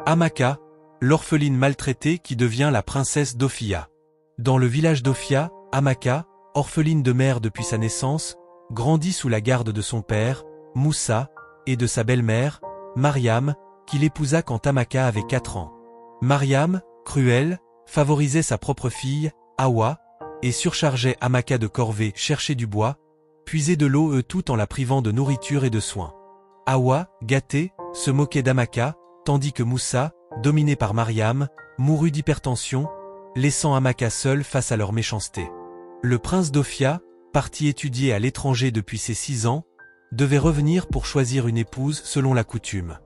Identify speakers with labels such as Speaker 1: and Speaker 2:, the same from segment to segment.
Speaker 1: Amaka, l'orpheline maltraitée qui devient la princesse d'Ophia. Dans le village d'Ophia, Amaka, orpheline de mère depuis sa naissance, grandit sous la garde de son père, Moussa, et de sa belle-mère, Mariam, qu'il épousa quand Amaka avait 4 ans. Mariam, cruelle, favorisait sa propre fille, Hawa, et surchargeait Amaka de corvées chercher du bois, puiser de l'eau tout en la privant de nourriture et de soins. Hawa, gâtée, se moquait d'Amaka, tandis que Moussa, dominé par Mariam, mourut d'hypertension, laissant Amaka seule face à leur méchanceté. Le prince d'Ophia, parti étudier à l'étranger depuis ses 6 ans, devait revenir pour choisir une épouse selon la coutume.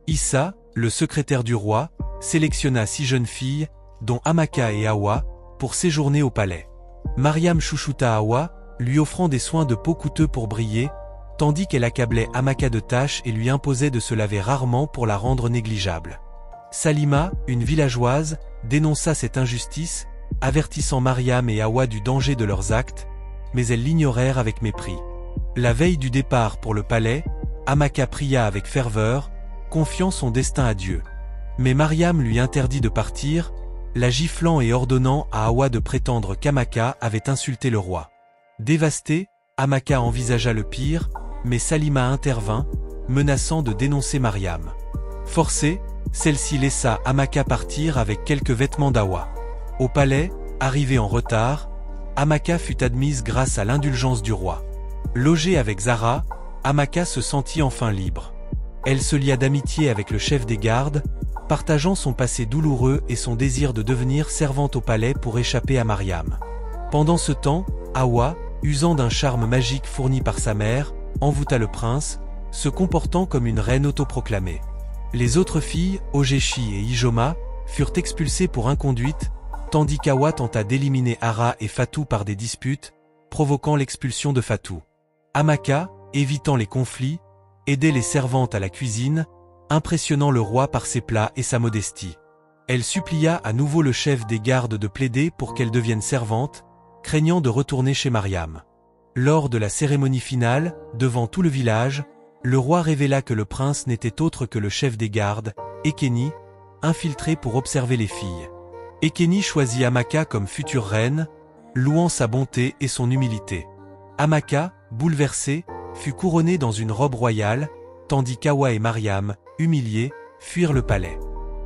Speaker 1: Issa, le secrétaire du roi, sélectionna 6 jeunes filles, dont Amaka et Hawa, pour séjourner au palais. Mariam chouchouta Hawa, lui offrant des soins de peau coûteux pour briller, tandis qu'elle accablait Amaka de tâches et lui imposait de se laver rarement pour la rendre négligeable. Salima, une villageoise, dénonça cette injustice, avertissant Mariam et Hawa du danger de leurs actes, mais elles l'ignorèrent avec mépris. La veille du départ pour le palais, Amaka pria avec ferveur, confiant son destin à Dieu. Mais Mariam lui interdit de partir, la giflant et ordonnant à Hawa de prétendre qu'Amaka avait insulté le roi. Dévastée, Amaka envisagea le pire, mais Salima intervint, menaçant de dénoncer Mariam. Forcée, celle-ci laissa Amaka partir avec quelques vêtements d'Hawa. Au palais, arrivée en retard, Amaka fut admise grâce à l'indulgence du roi. Logée avec Zara, Amaka se sentit enfin libre. Elle se lia d'amitié avec le chef des gardes, partageant son passé douloureux et son désir de devenir servante au palais pour échapper à Mariam. Pendant ce temps, Hawa, usant d'un charme magique fourni par sa mère, envoûta le prince, se comportant comme une reine autoproclamée. Les autres filles, Ogeshi et Ijoma, furent expulsées pour inconduite, tandis qu'Hawa tenta d'éliminer Hara et Fatou par des disputes, provoquant l'expulsion de Fatou. Amaka, évitant les conflits, aidait les servantes à la cuisine, impressionnant le roi par ses plats et sa modestie. Elle supplia à nouveau le chef des gardes de plaider pour qu'elle devienne servante, craignant de retourner chez Mariam. Lors de la cérémonie finale, devant tout le village, le roi révéla que le prince n'était autre que le chef des gardes, Ekeni, infiltré pour observer les filles. Ekeni choisit Amaka comme future reine, louant sa bonté et son humilité. Amaka, bouleversée, fut couronnée dans une robe royale, tandis qu'Hawa et Mariam, humiliées, fuirent le palais.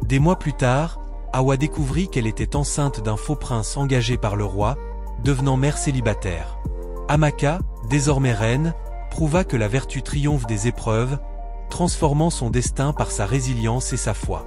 Speaker 1: Des mois plus tard, Hawa découvrit qu'elle était enceinte d'un faux prince engagé par le roi, devenant mère célibataire. Amaka, désormais reine, prouva que la vertu triomphe des épreuves, transformant son destin par sa résilience et sa foi.